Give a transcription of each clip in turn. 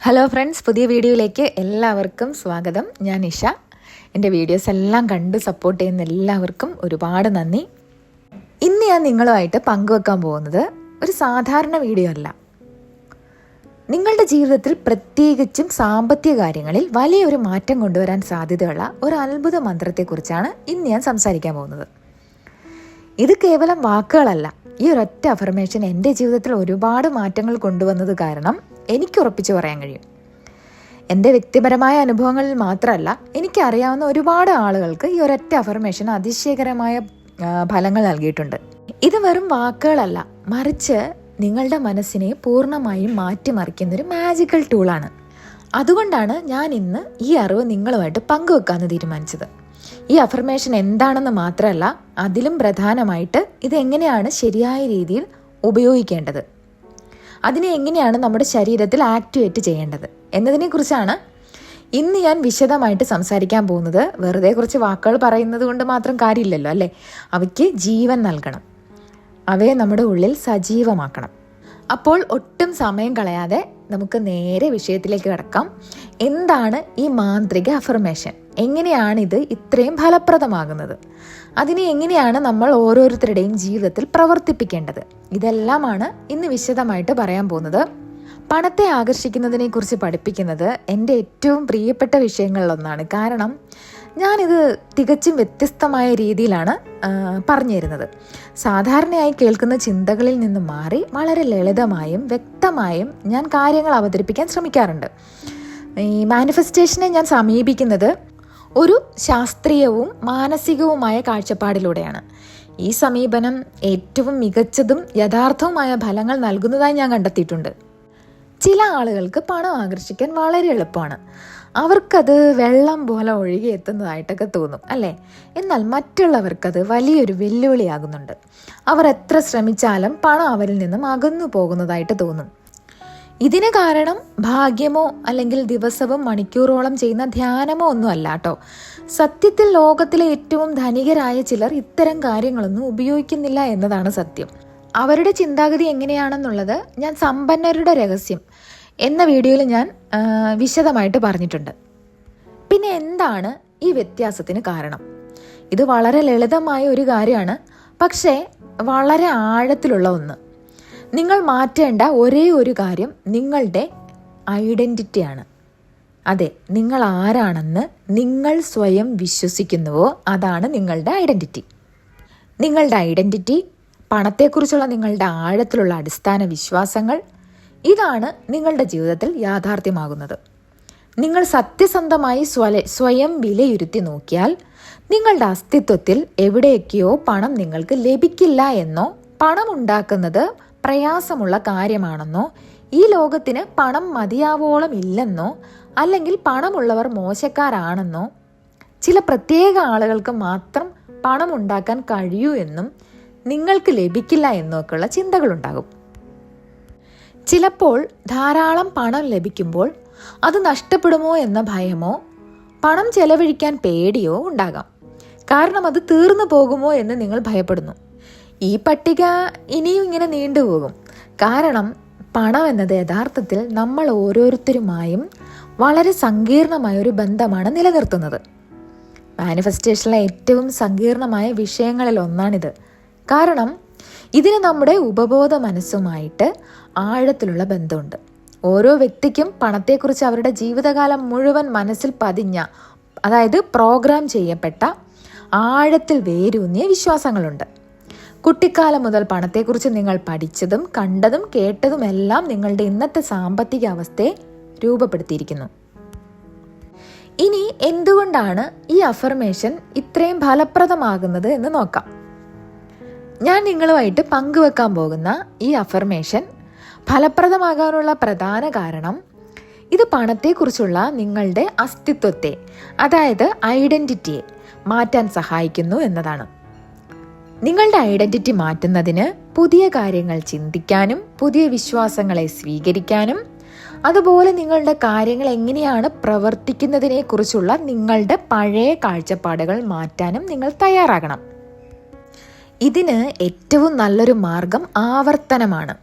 Hello friends, പുതിയ വീഡിയോയിലേക്ക് എല്ലാവർക്കും സ്വാഗതം. ഞാൻ നിഷ. എൻ്റെ വീഡിയോസ് എല്ലാം കണ്ട് സപ്പോർട്ട് ചെയ്യുന്ന എല്ലാവർക്കും ഒരുപാട് നന്ദി. ഇന്ന് ഞാൻ നിങ്ങളുമായിട്ട് പങ്കുവെക്കാൻ പോകുന്നത് ഒരു സാധാരണ വീഡിയോ അല്ല. നിങ്ങളുടെ ജീവിതത്തിൽ പ്രത്യേകിച്ചും സാമ്പത്തിക കാര്യങ്ങളിൽ വലിയൊരു മാറ്റം കൊണ്ടുവരാൻ സാധ്യതയുള്ള ഒരു അത്ഭുത മന്ത്രത്തെക്കുറിച്ചാണ് ഇന്ന് ഞാൻ സംസാരിക്കാൻ പോകുന്നത്. ഇത് കേവലം വാക്കുകളല്ല. ഈ ഒരൊറ്റ അഫർമേഷൻ എൻ്റെ ജീവിതത്തിൽ ഒരുപാട് മാറ്റങ്ങൾ കൊണ്ടുവന്നത് കാരണം എനിക്ക് ഉറപ്പിച്ചു പറയാൻ കഴിയും. എൻ്റെ വ്യക്തിപരമായ അനുഭവങ്ങളിൽ മാത്രമല്ല, എനിക്കറിയാവുന്ന ഒരുപാട് ആളുകൾക്ക് ഈ ഒരൊറ്റ അഫർമേഷൻ അതിശയകരമായ ഫലങ്ങൾ നൽകിയിട്ടുണ്ട്. ഇത് വെറും വാക്കുകളല്ല, മറിച്ച് നിങ്ങളുടെ മനസ്സിനെ പൂർണ്ണമായും മാറ്റിമറിക്കുന്നൊരു മാജിക്കൽ ടൂളാണ്. അതുകൊണ്ടാണ് ഞാൻ ഇന്ന് ഈ അറിവ് നിങ്ങളുമായിട്ട് പങ്കുവെക്കാമെന്ന് തീരുമാനിച്ചത്. ഈ അഫർമേഷൻ എന്താണെന്ന് മാത്രമല്ല, അതിലും പ്രധാനമായിട്ട് ഇതെങ്ങനെയാണ് ശരിയായ രീതിയിൽ ഉപയോഗിക്കേണ്ടത്, അതിനെ എങ്ങനെയാണ് നമ്മുടെ ശരീരത്തിൽ ആക്ടിവേറ്റ് ചെയ്യേണ്ടത് എന്നതിനെക്കുറിച്ചാണ് ഇന്ന് ഞാൻ വിശദമായിട്ട് സംസാരിക്കാൻ പോകുന്നത്. വെറുതെ കുറച്ച് വാക്കുകൾ പറയുന്നത് കൊണ്ട് മാത്രം കാര്യമില്ലല്ലോ അല്ലേ? അവയ്ക്ക് ജീവൻ നൽകണം, അവയെ നമ്മുടെ ഉള്ളിൽ സജീവമാക്കണം. അപ്പോൾ ഒട്ടും സമയം കളയാതെ നമുക്ക് നേരെ വിഷയത്തിലേക്ക് കടക്കാം. എന്താണ് ഈ മാന്ത്രിക അഫർമേഷൻ? എങ്ങനെയാണിത് ഇത്രയും ഫലപ്രദമാകുന്നത്? അതിനെ എങ്ങനെയാണ് നമ്മൾ ഓരോരുത്തരുടെയും ജീവിതത്തിൽ പ്രവർത്തിപ്പിക്കേണ്ടത്? ഇതെല്ലാമാണ് ഇന്ന് വിശദമായിട്ട് പറയാൻ പോകുന്നത്. പണത്തെ ആകർഷിക്കുന്നതിനെ കുറിച്ച് പഠിപ്പിക്കുന്നത് എൻ്റെ ഏറ്റവും പ്രിയപ്പെട്ട വിഷയങ്ങളിലൊന്നാണ്. കാരണം ഞാനിത് തികച്ചും വ്യത്യസ്തമായ രീതിയിലാണ് പറഞ്ഞു തരുന്നത്. സാധാരണയായി കേൾക്കുന്ന ചിന്തകളിൽ നിന്ന് മാറി വളരെ ലളിതമായും വ്യക്തമായും ഞാൻ കാര്യങ്ങൾ അവതരിപ്പിക്കാൻ ശ്രമിക്കാറുണ്ട്. ഈ മാനിഫെസ്റ്റേഷനെ ഞാൻ സമീപിക്കുന്നത് ഒരു ശാസ്ത്രീയവും മാനസികവുമായ കാഴ്ചപ്പാടിലൂടെയാണ്. ഈ സമീപനം ഏറ്റവും മികച്ചതും യഥാർത്ഥവുമായ ഫലങ്ങൾ നൽകുന്നതായി ഞാൻ കണ്ടെത്തിയിട്ടുണ്ട്. ചില ആളുകൾക്ക് പണം ആകർഷിക്കാൻ വളരെ എളുപ്പമാണ്. അവർക്കത് വെള്ളം പോലെ ഒഴുകി എത്തുന്നതായിട്ടൊക്കെ തോന്നും അല്ലേ? എന്നാൽ മറ്റുള്ളവർക്കത് വലിയൊരു വെല്ലുവിളിയാകുന്നുണ്ട്. അവർ എത്ര ശ്രമിച്ചാലും പണം അവരിൽ നിന്നും അകന്നു പോകുന്നതായിട്ട് തോന്നും. ഇതിന് കാരണം ഭാഗ്യമോ അല്ലെങ്കിൽ ദിവസവും മണിക്കൂറോളം ചെയ്യുന്ന ധ്യാനമോ ഒന്നും അല്ല കേട്ടോ. സത്യത്തിൽ ലോകത്തിലെ ഏറ്റവും ധനികരായ ചിലർ ഇത്തരം കാര്യങ്ങളൊന്നും ഉപയോഗിക്കുന്നില്ല എന്നതാണ് സത്യം. അവരുടെ ചിന്താഗതി എങ്ങനെയാണെന്നുള്ളത് ഞാൻ സമ്പന്നരുടെ രഹസ്യം എന്ന വീഡിയോയിൽ ഞാൻ വിശദമായിട്ട് പറഞ്ഞിട്ടുണ്ട്. പിന്നെ എന്താണ് ഈ വ്യത്യാസത്തിന് കാരണം? ഇത് വളരെ ലളിതമായ ഒരു കാര്യമാണ്, പക്ഷേ വളരെ ആഴത്തിലുള്ള ഒന്ന്. നിങ്ങൾ മാറ്റേണ്ട ഒരേ ഒരു കാര്യം നിങ്ങളുടെ ഐഡൻറ്റിറ്റിയാണ്. അതെ, നിങ്ങൾ ആരാണെന്ന് നിങ്ങൾ സ്വയം വിശ്വസിക്കുന്നുവോ അതാണ് നിങ്ങളുടെ ഐഡൻറ്റിറ്റി. നിങ്ങളുടെ ഐഡൻറ്റിറ്റി, പണത്തെക്കുറിച്ചുള്ള നിങ്ങളുടെ ആഴത്തിലുള്ള അടിസ്ഥാന വിശ്വാസങ്ങൾ, ഇതാണ് നിങ്ങളുടെ ജീവിതത്തിൽ യാഥാർത്ഥ്യമാകുന്നത്. നിങ്ങൾ സത്യസന്ധമായി സ്വയം വിലയിരുത്തി നോക്കിയാൽ നിങ്ങളുടെ അസ്തിത്വത്തിൽ എവിടെയൊക്കെയോ പണം നിങ്ങൾക്ക് ലഭിക്കില്ല എന്നോ, പണം ഉണ്ടാക്കുന്നത് പ്രയാസമുള്ള കാര്യമാണെന്നോ, ഈ ലോകത്തിന് പണം മതിയാവോളം ഇല്ലെന്നോ, അല്ലെങ്കിൽ പണമുള്ളവർ മോശക്കാരാണെന്നോ, ചില പ്രത്യേക ആളുകൾക്ക് മാത്രം പണം ഉണ്ടാക്കാൻ കഴിയൂ എന്നും നിങ്ങൾക്ക് ലഭിക്കില്ല എന്നൊക്കെയുള്ള ചിന്തകളുണ്ടാകും. ചിലപ്പോൾ ധാരാളം പണം ലഭിക്കുമ്പോൾ അത് നഷ്ടപ്പെടുമോ എന്ന ഭയമോ പണം ചെലവഴിക്കാൻ പേടിയോ ഉണ്ടാകാം. കാരണം അത് തീർന്നു പോകുമോ എന്ന് നിങ്ങൾ ഭയപ്പെടുന്നു. ഈ പട്ടിക ഇനിയും ഇങ്ങനെ നീണ്ടുപോകും. കാരണം പണം എന്നത് യഥാർത്ഥത്തിൽ നമ്മൾ ഓരോരുത്തരുമായും വളരെ സങ്കീർണമായ ഒരു ബന്ധമാണ് നിലനിർത്തുന്നത്. മാനിഫെസ്റ്റേഷനിലെ ഏറ്റവും സങ്കീർണമായ വിഷയങ്ങളിൽ ഒന്നാണിത്. കാരണം ഇതിന് നമ്മുടെ ഉപബോധ മനസ്സുമായിട്ട് ആഴത്തിലുള്ള ബന്ധമുണ്ട്. ഓരോ വ്യക്തിക്കും പണത്തെക്കുറിച്ച് അവരുടെ ജീവിതകാലം മുഴുവൻ മനസ്സിൽ പതിഞ്ഞ, അതായത് പ്രോഗ്രാം ചെയ്യപ്പെട്ട, ആഴത്തിൽ വേരൂന്നിയ വിശ്വാസങ്ങളുണ്ട്. കുട്ടിക്കാലം മുതൽ പണത്തെക്കുറിച്ച് നിങ്ങൾ പഠിച്ചതും കണ്ടതും കേട്ടതും എല്ലാം നിങ്ങളുടെ ഇന്നത്തെ സാമ്പത്തിക അവസ്ഥയെ രൂപപ്പെടുത്തിയിരിക്കുന്നു. ഇനി എന്തുകൊണ്ടാണ് ഈ അഫർമേഷൻ ഇത്രയും ഫലപ്രദമാകുന്നത് എന്ന് നോക്കാം. ഞാൻ നിങ്ങളുമായിട്ട് പങ്കുവെക്കാൻ പോകുന്ന ഈ അഫർമേഷൻ ഫലപ്രദമാകാനുള്ള പ്രധാന കാരണം ഇത് പണത്തെക്കുറിച്ചുള്ള നിങ്ങളുടെ അസ്തിത്വത്തെ, അതായത് ഐഡൻറ്റിറ്റിയെ മാറ്റാൻ സഹായിക്കുന്നു എന്നതാണ്. നിങ്ങളുടെ ഐഡൻറ്റിറ്റി മാറ്റുന്നതിന് പുതിയ കാര്യങ്ങൾ ചിന്തിക്കാനും പുതിയ വിശ്വാസങ്ങളെ സ്വീകരിക്കാനും, അതുപോലെ നിങ്ങളുടെ കാര്യങ്ങൾ എങ്ങനെയാണ് പ്രവർത്തിക്കുന്നതിനെ കുറിച്ചുള്ള നിങ്ങളുടെ പഴയ കാഴ്ചപ്പാടുകൾ മാറ്റാനും നിങ്ങൾ തയ്യാറാകണം. ഇതിന് ഏറ്റവും നല്ലൊരു മാർഗം ആവർത്തനമാണ്.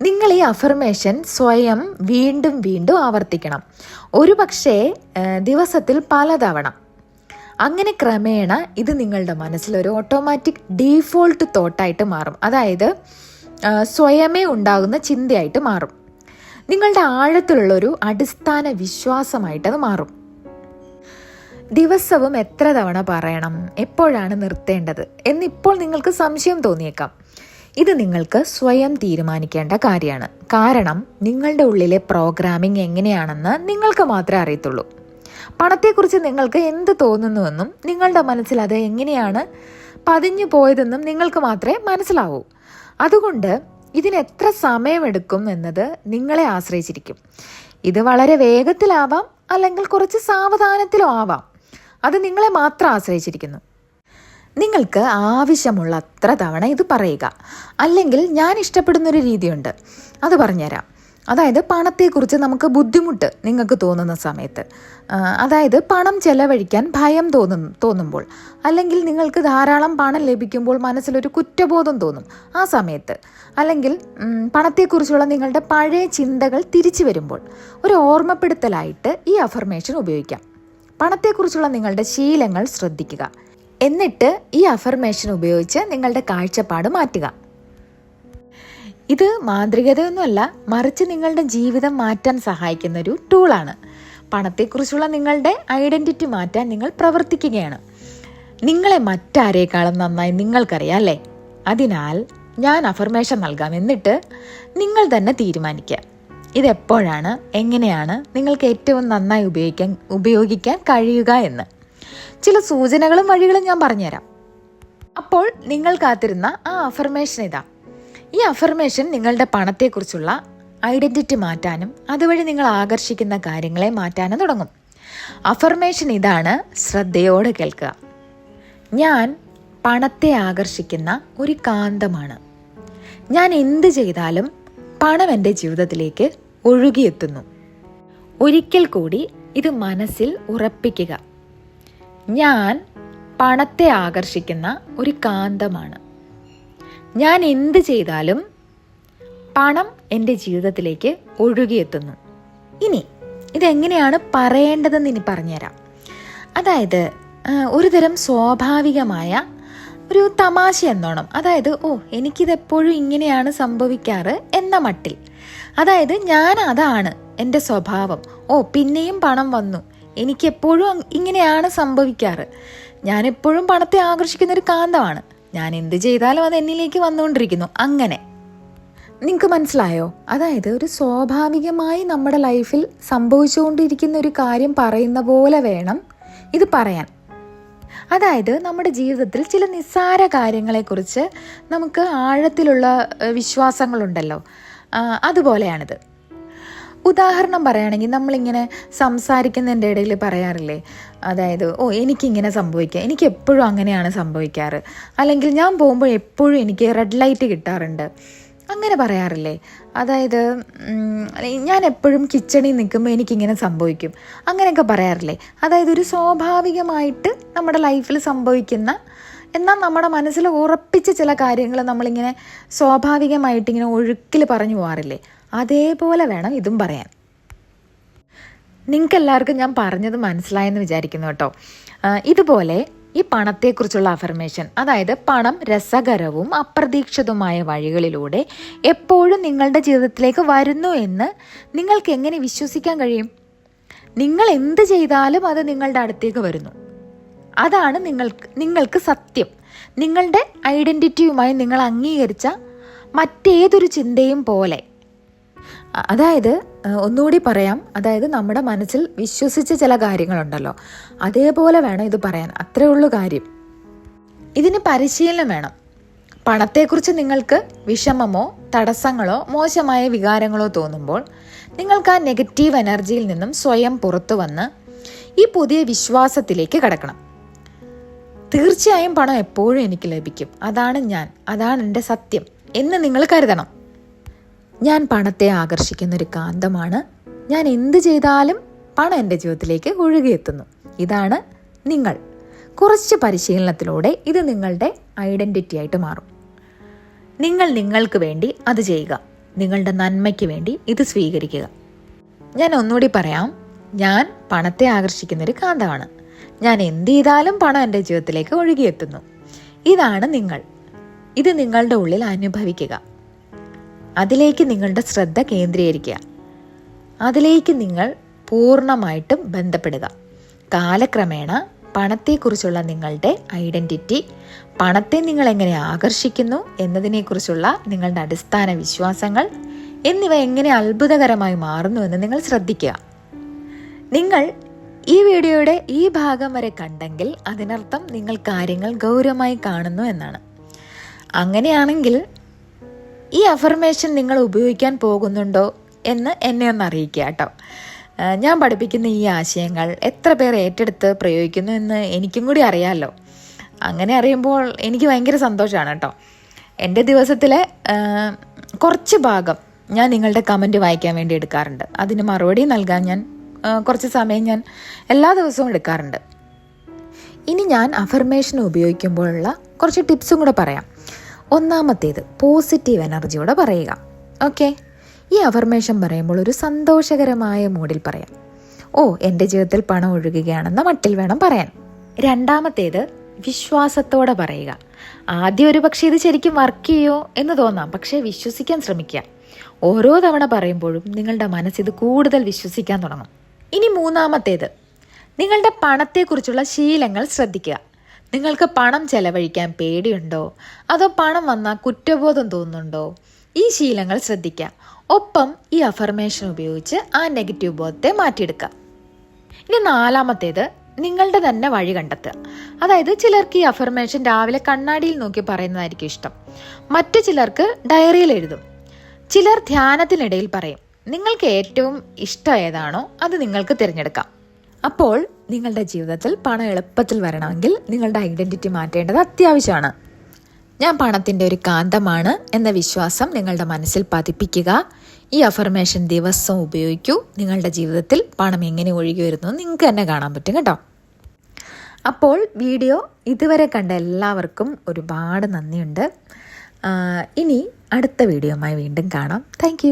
നിങ്ങൾ ഈ അഫർമേഷൻ സ്വയം വീണ്ടും വീണ്ടും ആവർത്തിക്കണം. ഒരു പക്ഷേ ദിവസത്തിൽ പലതവണ. അങ്ങനെ ക്രമേണ ഇത് നിങ്ങളുടെ മനസ്സിലൊരു ഓട്ടോമാറ്റിക് ഡീഫോൾട്ട് തോട്ടായിട്ട് മാറും. അതായത് സ്വയമേ ഉണ്ടാകുന്ന ചിന്തയായിട്ട് മാറും. നിങ്ങളുടെ ആഴത്തിലുള്ളൊരു അടിസ്ഥാന വിശ്വാസമായിട്ടത് മാറും. ദിവസവും എത്ര തവണ പറയണം, എപ്പോഴാണ് നിർത്തേണ്ടത് എന്നിപ്പോൾ നിങ്ങൾക്ക് സംശയം തോന്നിയേക്കാം. ഇത് നിങ്ങൾക്ക് സ്വയം തീരുമാനിക്കേണ്ട കാര്യമാണ്. കാരണം നിങ്ങളുടെ ഉള്ളിലെ പ്രോഗ്രാമിംഗ് എങ്ങനെയാണെന്ന് നിങ്ങൾക്ക് മാത്രമേ അറിയത്തുള്ളൂ. പണത്തെക്കുറിച്ച് നിങ്ങൾക്ക് എന്ത് തോന്നുന്നുവെന്നും നിങ്ങളുടെ മനസ്സിൽ അത് എങ്ങനെയാണ് പതിഞ്ഞു പോയതെന്നും നിങ്ങൾക്ക് മാത്രമേ മനസ്സിലാവൂ. അതുകൊണ്ട് ഇതിന് എത്ര സമയമെടുക്കും എന്നത് നിങ്ങളെ ആശ്രയിച്ചിരിക്കും. ഇത് വളരെ വേഗത്തിലാവാം, അല്ലെങ്കിൽ കുറച്ച് സാവധാനത്തിലോ ആവാം. അത് നിങ്ങളെ മാത്രം ആശ്രയിച്ചിരിക്കുന്നു. നിങ്ങൾക്ക് ആവശ്യമുള്ള അത്ര തവണ ഇത് പറയുക. അല്ലെങ്കിൽ ഞാൻ ഇഷ്ടപ്പെടുന്നൊരു രീതിയുണ്ട്, അത് പറഞ്ഞുതരാം. അതായത് പണത്തെക്കുറിച്ച് നമുക്ക് ബുദ്ധിമുട്ട് നിങ്ങൾക്ക് തോന്നുന്ന സമയത്ത്, അതായത് പണം ചെലവഴിക്കാൻ ഭയം തോന്നുമ്പോൾ, അല്ലെങ്കിൽ നിങ്ങൾക്ക് ധാരാളം പണം ലഭിക്കുമ്പോൾ മനസ്സിലൊരു കുറ്റബോധം തോന്നും ആ സമയത്ത്, അല്ലെങ്കിൽ പണത്തെക്കുറിച്ചുള്ള നിങ്ങളുടെ പഴയ ചിന്തകൾ തിരിച്ചു വരുമ്പോൾ ഒരു ഓർമ്മപ്പെടുത്തലായിട്ട് ഈ അഫർമേഷൻ ഉപയോഗിക്കാം. പണത്തെക്കുറിച്ചുള്ള നിങ്ങളുടെ ശീലങ്ങൾ ശ്രദ്ധിക്കുക. എന്നിട്ട് ഈ അഫർമേഷൻ ഉപയോഗിച്ച് നിങ്ങളുടെ കാഴ്ചപ്പാട് മാറ്റുക. ഇത് മാന്ത്രികതയൊന്നുമല്ല, മറിച്ച് നിങ്ങളുടെ ജീവിതം മാറ്റാൻ സഹായിക്കുന്ന ഒരു ടൂളാണ്. പണത്തെക്കുറിച്ചുള്ള നിങ്ങളുടെ ഐഡൻറ്റിറ്റി മാറ്റാൻ നിങ്ങൾ പ്രവർത്തിക്കുകയാണ്. നിങ്ങളെ മറ്റാരേക്കാളും നന്നായി നിങ്ങൾക്കറിയാം അല്ലേ? അതിനാൽ ഞാൻ അഫർമേഷൻ നൽകാം, എന്നിട്ട് നിങ്ങൾ തന്നെ തീരുമാനിക്കുക ഇതെപ്പോഴാണ്, എങ്ങനെയാണ് നിങ്ങൾക്ക് ഏറ്റവും നന്നായി ഉപയോഗിക്കാൻ കഴിയുക എന്ന്. ചില സൂചനകളും വഴികളും ഞാൻ പറഞ്ഞുതരാം. അപ്പോൾ നിങ്ങൾ കാത്തിരുന്ന ആ അഫർമേഷൻ ഇതാ. ഈ അഫർമേഷൻ നിങ്ങളുടെ പണത്തെക്കുറിച്ചുള്ള ഐഡൻറ്റിറ്റി മാറ്റാനും അതുവഴി നിങ്ങൾ ആകർഷിക്കുന്ന കാര്യങ്ങളെ മാറ്റാനും തുടങ്ങും. അഫർമേഷൻ ഇതാണ്, ശ്രദ്ധയോടെ കേൾക്കുക. ഞാൻ പണത്തെ ആകർഷിക്കുന്ന ഒരു കാന്തമാണ്. ഞാൻ എന്ത് ചെയ്താലും പണം എൻ്റെ ജീവിതത്തിലേക്ക് ഒഴുകിയെത്തുന്നു. ഒരിക്കൽ കൂടി ഇത് മനസ്സിൽ ഉറപ്പിക്കുക. ഞാൻ പണത്തെ ആകർഷിക്കുന്ന ഒരു കാന്തമാണ്. ഞാൻ എന്ത് ചെയ്താലും പണം എൻ്റെ ജീവിതത്തിലേക്ക് ഒഴുകിയെത്തുന്നു. ഇനി ഇതെങ്ങനെയാണ് പറയേണ്ടതെന്ന് ഇനി പറഞ്ഞുതരാം. അതായത് ഒരുതരം സ്വാഭാവികമായ ഒരു തമാശ എന്നോണം, അതായത് എനിക്കിതെപ്പോഴും ഇങ്ങനെയാണ് സംഭവിക്കാറ് എന്ന മട്ടിൽ. അതായത് ഞാൻ അതാണ് എൻ്റെ സ്വഭാവം, പിന്നെയും പണം വന്നു, എനിക്കെപ്പോഴും ഇങ്ങനെയാണ് സംഭവിക്കാറ്, ഞാനെപ്പോഴും പണത്തെ ആകർഷിക്കുന്ന ഒരു കാന്തമാണ്, ഞാൻ എന്ത് ചെയ്താലും അത് എന്നിലേക്ക് വന്നുകൊണ്ടിരിക്കുന്നു. അങ്ങനെ നിങ്ങൾക്ക് മനസ്സിലായോ? അതായത് ഒരു സ്വാഭാവികമായി നമ്മുടെ ലൈഫിൽ സംഭവിച്ചുകൊണ്ടിരിക്കുന്ന ഒരു കാര്യം പറയുന്ന പോലെ വേണം ഇത് പറയാൻ. അതായത് നമ്മുടെ ജീവിതത്തിൽ ചില നിസ്സാര കാര്യങ്ങളെക്കുറിച്ച് നമുക്ക് ആഴത്തിലുള്ള വിശ്വാസങ്ങളുണ്ടല്ലോ, അതുപോലെയാണിത്. ഉദാഹരണം പറയുകയാണെങ്കിൽ നമ്മളിങ്ങനെ സംസാരിക്കുന്നതിൻ്റെ ഇടയിൽ പറയാറില്ലേ, അതായത് എനിക്കിങ്ങനെ സംഭവിക്കുക, എനിക്ക് എപ്പോഴും അങ്ങനെയാണ് സംഭവിക്കാറ്, അല്ലെങ്കിൽ ഞാൻ പോകുമ്പോൾ എപ്പോഴും എനിക്ക് റെഡ് ലൈറ്റ് കിട്ടാറുണ്ട്, അങ്ങനെ പറയാറില്ലേ. അതായത് ഞാൻ എപ്പോഴും കിച്ചണിൽ നിൽക്കുമ്പോൾ എനിക്കിങ്ങനെ സംഭവിക്കും, അങ്ങനെയൊക്കെ പറയാറില്ലേ. അതായത് ഒരു സ്വാഭാവികമായിട്ട് നമ്മുടെ ലൈഫിൽ സംഭവിക്കുന്ന, എന്നാൽ നമ്മുടെ മനസ്സിൽ ഉറപ്പിച്ച ചില കാര്യങ്ങൾ നമ്മളിങ്ങനെ സ്വാഭാവികമായിട്ടിങ്ങനെ ഒഴുക്കിൽ പറഞ്ഞു പോകാറില്ലേ, അതേപോലെ വേണം ഇതും പറയാൻ. നിങ്ങൾക്കെല്ലാവർക്കും ഞാൻ പറഞ്ഞത് മനസ്സിലായെന്ന് വിചാരിക്കുന്നു കേട്ടോ. ഇതുപോലെ ഈ പണത്തെക്കുറിച്ചുള്ള അഫർമേഷൻ, അതായത് പണം രസകരവും അപ്രതീക്ഷിതവുമായ വഴികളിലൂടെ എപ്പോഴും നിങ്ങളുടെ ജീവിതത്തിലേക്ക് വരുന്നു എന്ന് നിങ്ങൾക്ക് എങ്ങനെ വിശ്വസിക്കാൻ കഴിയും? നിങ്ങൾ എന്ത് ചെയ്താലും അത് നിങ്ങളുടെ അടുത്തേക്ക് വരുന്നു. അതാണ് നിങ്ങൾക്ക് സത്യം. നിങ്ങളുടെ ഐഡൻറ്റിറ്റിയുമായി നിങ്ങൾ അംഗീകരിച്ച മറ്റേതൊരു ചിന്തയും പോലെ. അതായത് ഒന്നുകൂടി പറയാം, അതായത് നമ്മുടെ മനസ്സിൽ വിശ്വസിച്ച ചില കാര്യങ്ങളുണ്ടല്ലോ, അതേപോലെ വേണം ഇത് പറയാൻ. അത്രേ ഉള്ളൂ കാര്യം. ഇതിന് പരിശീലനം വേണം. പണത്തെക്കുറിച്ച് നിങ്ങൾക്ക് വിഷമമോ തടസ്സങ്ങളോ മോശമായ വികാരങ്ങളോ തോന്നുമ്പോൾ നിങ്ങൾക്ക് ആ നെഗറ്റീവ് എനർജിയിൽ നിന്നും സ്വയം പുറത്തു വന്ന് ഈ പുതിയ വിശ്വാസത്തിലേക്ക് കടക്കണം. തീർച്ചയായും പണം എപ്പോഴും എനിക്ക് ലഭിക്കും, അതാണ് ഞാൻ, അതാണ് എൻ്റെ സത്യം എന്ന് നിങ്ങൾ കരുതണം. ഞാൻ പണത്തെ ആകർഷിക്കുന്ന ഒരു കാന്തമാണ്. ഞാൻ എന്ത് ചെയ്താലും പണം എൻ്റെ ജീവിതത്തിലേക്ക് ഒഴുകിയെത്തുന്നു. ഇതാണ് നിങ്ങൾ. കുറച്ച് പരിശീലനത്തിലൂടെ ഇത് നിങ്ങളുടെ ഐഡൻറ്റിറ്റി ആയിട്ട് മാറും. നിങ്ങൾ നിങ്ങൾക്ക് വേണ്ടി അത് ചെയ്യുക. നിങ്ങളുടെ നന്മയ്ക്ക് വേണ്ടി ഇത് സ്വീകരിക്കുക. ഞാൻ ഒന്നുകൂടി പറയാം, ഞാൻ പണത്തെ ആകർഷിക്കുന്നൊരു കാന്തമാണ്. ഞാൻ എന്ത് ചെയ്താലും പണം എൻ്റെ ജീവിതത്തിലേക്ക് ഒഴുകിയെത്തുന്നു. ഇതാണ് നിങ്ങൾ. ഇത് നിങ്ങളുടെ ഉള്ളിൽ അനുഭവിക്കുക. അതിലേക്ക് നിങ്ങളുടെ ശ്രദ്ധ കേന്ദ്രീകരിക്കുക. അതിലേക്ക് നിങ്ങൾ പൂർണ്ണമായിട്ടും ബന്ധപ്പെടുക. കാലക്രമേണ പണത്തെക്കുറിച്ചുള്ള നിങ്ങളുടെ ഐഡൻറ്റിറ്റി, പണത്തെ നിങ്ങൾ എങ്ങനെ ആകർഷിക്കുന്നു എന്നതിനെക്കുറിച്ചുള്ള നിങ്ങളുടെ അടിസ്ഥാന വിശ്വാസങ്ങൾ എന്നിവ എങ്ങനെ അത്ഭുതകരമായി മാറുന്നു എന്ന് നിങ്ങൾ ശ്രദ്ധിക്കുക. നിങ്ങൾ ഈ വീഡിയോയുടെ ഈ ഭാഗം വരെ കണ്ടെങ്കിൽ അതിനർത്ഥം നിങ്ങൾ കാര്യങ്ങൾ ഗൗരവമായി കാണുന്നു എന്നാണ്. അങ്ങനെയാണെങ്കിൽ ഈ അഫർമേഷൻ നിങ്ങൾ ഉപയോഗിക്കാൻ പോകുന്നുണ്ടോ എന്ന് എന്നെ ഒന്ന് അറിയിക്കുക കേട്ടോ. ഞാൻ പഠിപ്പിക്കുന്ന ഈ ആശയങ്ങൾ എത്ര പേർ ഏറ്റെടുത്ത് പ്രയോഗിക്കുന്നു എന്ന് എനിക്കും കൂടി അറിയാമല്ലോ. അങ്ങനെ അറിയുമ്പോൾ എനിക്ക് ഭയങ്കര സന്തോഷമാണ് കേട്ടോ. എൻ്റെ ദിവസത്തിലെ കുറച്ച് ഭാഗം ഞാൻ നിങ്ങളുടെ കമൻറ്റ് വായിക്കാൻ വേണ്ടി എടുക്കാറുണ്ട്. അതിന് മറുപടി നൽകാൻ ഞാൻ കുറച്ച് സമയം ഞാൻ എല്ലാ ദിവസവും എടുക്കാറുണ്ട്. ഇനി ഞാൻ അഫർമേഷൻ ഉപയോഗിക്കുമ്പോഴുള്ള കുറച്ച് ടിപ്സും കൂടെ പറയാം. ഒന്നാമത്തേത്, പോസിറ്റീവ് എനർജിയോടെ പറയുക. ഓക്കെ, ഈ അഫർമേഷൻ പറയുമ്പോൾ ഒരു സന്തോഷകരമായ മൂഡിൽ പറയാം. എൻ്റെ ജീവിതത്തിൽ പണം ഒഴുകുകയാണെന്ന മട്ടിൽ വേണം പറയാൻ. രണ്ടാമത്തേത്, വിശ്വാസത്തോടെ പറയുക. ആദ്യം ഒരു പക്ഷേ ഇത് ശരിക്കും വർക്ക് ചെയ്യോ എന്ന് തോന്നാം, പക്ഷേ വിശ്വസിക്കാൻ ശ്രമിക്കുക. ഓരോ തവണ പറയുമ്പോഴും നിങ്ങളുടെ മനസ്സിത് കൂടുതൽ വിശ്വസിക്കാൻ തുടങ്ങും. ഇനി മൂന്നാമത്തേത്, നിങ്ങളുടെ പണത്തെക്കുറിച്ചുള്ള ശീലങ്ങൾ ശ്രദ്ധിക്കുക. നിങ്ങൾക്ക് പണം ചെലവഴിക്കാൻ പേടിയുണ്ടോ, അതോ പണം വന്നാൽ കുറ്റബോധം തോന്നുന്നുണ്ടോ? ഈ ശീലങ്ങൾ ശ്രദ്ധിക്കുക. ഒപ്പം ഈ അഫർമേഷൻ ഉപയോഗിച്ച് ആ നെഗറ്റീവ് ബോധത്തെ മാറ്റിയെടുക്കുക. ഇനി നാലാമത്തേത്, നിങ്ങളുടെ തന്നെ വഴി കണ്ടെത്തുക. അതായത് ചിലർക്ക് ഈ അഫർമേഷൻ രാവിലെ കണ്ണാടിയിൽ നോക്കി പറയുന്നതായിരിക്കും ഇഷ്ടം. മറ്റു ചിലർക്ക് ഡയറിയിൽ എഴുതും. ചിലർ ധ്യാനത്തിനിടയിൽ പറയും. നിങ്ങൾക്ക് ഏറ്റവും ഇഷ്ടം ഏതാണോ അത് നിങ്ങൾക്ക് തിരഞ്ഞെടുക്കാം. അപ്പോൾ നിങ്ങളുടെ ജീവിതത്തിൽ പണം എളുപ്പത്തിൽ വരണമെങ്കിൽ നിങ്ങളുടെ ഐഡൻറ്റിറ്റി മാറ്റേണ്ടത് അത്യാവശ്യമാണ്. ഞാൻ പണത്തിൻ്റെ ഒരു കാന്തമാണ് എന്ന വിശ്വാസം നിങ്ങളുടെ മനസ്സിൽ പതിപ്പിക്കുക. ഈ അഫർമേഷൻ ദിവസവും ഉപയോഗിക്കൂ. നിങ്ങളുടെ ജീവിതത്തിൽ പണം എങ്ങനെ ഒഴുകി വരുന്നു നിങ്ങൾക്ക് തന്നെ കാണാൻ പറ്റും കേട്ടോ. അപ്പോൾ വീഡിയോ ഇതുവരെ കണ്ട എല്ലാവർക്കും ഒരുപാട് നന്ദിയുണ്ട്. ഇനി അടുത്ത വീഡിയോയുമായി വീണ്ടും കാണാം. താങ്ക്